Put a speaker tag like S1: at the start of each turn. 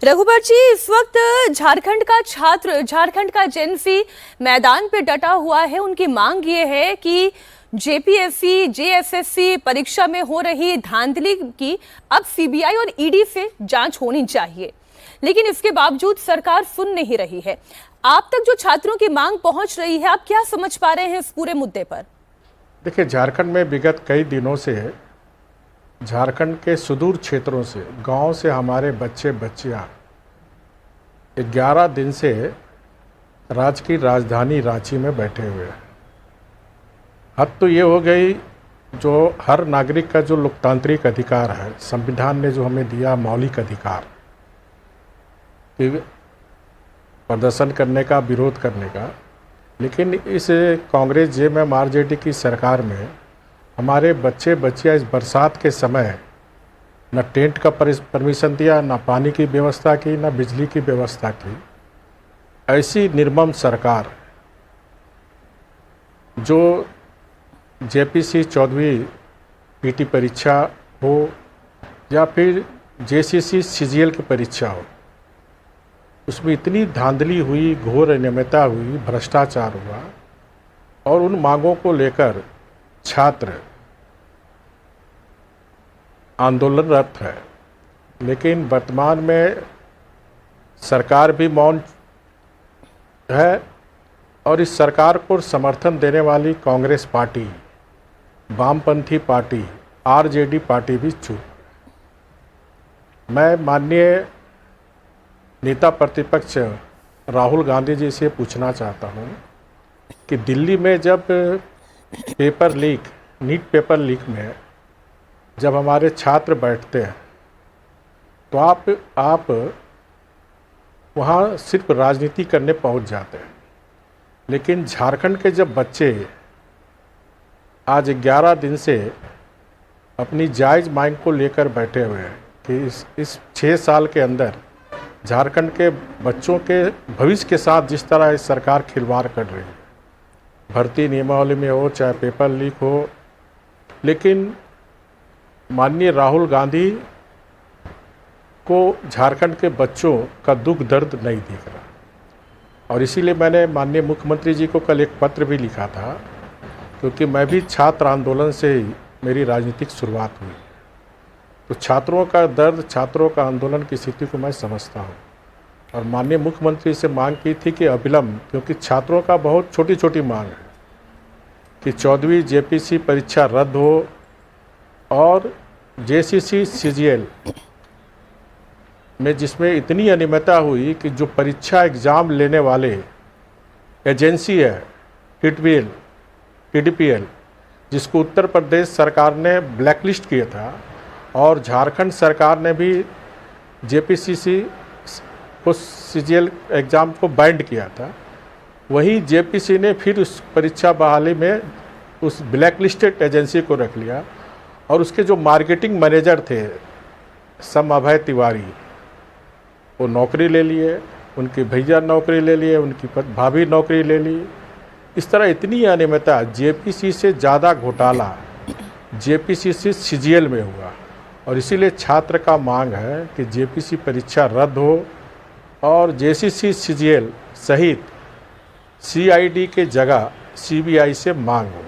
S1: रघुबर जी, इस वक्त झारखंड का छात्र, झारखंड का जेएनसी मैदान पे डटा हुआ है। उनकी मांग ये है कि जेपीएससी, जेएसएससी परीक्षा में हो रही धांधली की अब सीबीआई और ईडी से जांच होनी चाहिए, लेकिन इसके बावजूद सरकार सुन नहीं रही है। आप तक जो छात्रों की मांग पहुंच रही है, आप क्या समझ पा रहे हैं इस पूरे मुद्दे पर?
S2: देखिए, झारखंड में विगत कई दिनों से झारखंड के सुदूर क्षेत्रों से, गांव से हमारे बच्चे बच्चियां 11 दिन से राज्य की राजधानी रांची में बैठे हुए हैं। हद तो ये हो गई, जो हर नागरिक का जो लोकतांत्रिक अधिकार है, संविधान ने जो हमें दिया मौलिक अधिकार कि प्रदर्शन करने का, विरोध करने का, लेकिन इस कांग्रेस जेएमएम आरजेडी की सरकार में हमारे बच्चे बच्चियां इस बरसात के समय न टेंट का परमिशन दिया, न पानी की व्यवस्था की, न बिजली की व्यवस्था की। ऐसी निर्मम सरकार जो जेपीसी 14वीं पीटी परीक्षा हो या फिर जेसीसी सीजीएल की परीक्षा हो, उसमें इतनी धांधली हुई, घोर अनियमितता हुई, भ्रष्टाचार हुआ और उन मांगों को लेकर छात्र आंदोलनरत है। लेकिन वर्तमान में सरकार भी मौन है और इस सरकार को समर्थन देने वाली कांग्रेस पार्टी, वामपंथी पार्टी, आरजेडी पार्टी भी चुप। मैं माननीय नेता प्रतिपक्ष राहुल गांधी जी से पूछना चाहता हूं कि दिल्ली में जब paper leak, NEET paper leak में जब हमारे छात्र बैठते हैं तो आप वहाँ सिर्फ राजनीति करने पहुँच जाते हैं, लेकिन झारखंड के जब बच्चे आज 11 दिन से अपनी जायज़ मांग को लेकर बैठे हुए हैं कि इस 6 साल के अंदर झारखंड के बच्चों के भविष्य के साथ जिस तरह इस सरकार खिलवाड़ कर रही है, भर्ती नियमावली में हो चाहे पेपर लीक हो, लेकिन माननीय राहुल गांधी को झारखंड के बच्चों का दुख दर्द नहीं दिख रहा। और इसीलिए मैंने माननीय मुख्यमंत्री जी को कल एक पत्र भी लिखा था, क्योंकि मैं भी छात्र आंदोलन से ही मेरी राजनीतिक शुरुआत हुई। तो छात्रों का दर्द, छात्रों का आंदोलन की स्थिति को मैं समझता हूँ और माननीय मुख्यमंत्री से मांग की थी कि अविलंब, क्योंकि छात्रों का बहुत छोटी छोटी मांग है कि 14वीं जेपीसी परीक्षा रद्द हो और जेसीसी सीजीएल में जिसमें इतनी अनियमितता हुई कि जो परीक्षा एग्ज़ाम लेने वाले एजेंसी है पीडीपीएल, जिसको उत्तर प्रदेश सरकार ने ब्लैकलिस्ट किया था और झारखंड सरकार ने भी जेपीसीसी को सीजीएल एग्ज़ाम को बैंड किया था, वहीं जेपीसी ने फिर उस परीक्षा बहाली में उस ब्लैकलिस्टेड एजेंसी को रख लिया और उसके जो मार्केटिंग मैनेजर थे सम अभय तिवारी, वो नौकरी ले लिए, उनके भैया नौकरी ले लिए, उनकी भाभी नौकरी ले ली। इस तरह इतनी अनियमितता, जेपीसी से ज़्यादा घोटाला जेपीसी से सीजीएल में हुआ और इसीलिए छात्र का मांग है कि जेपीसी परीक्षा रद्द हो और जेसीसी सीजीएल सहित सीआईडी के जगह सीबीआई से मांग हो।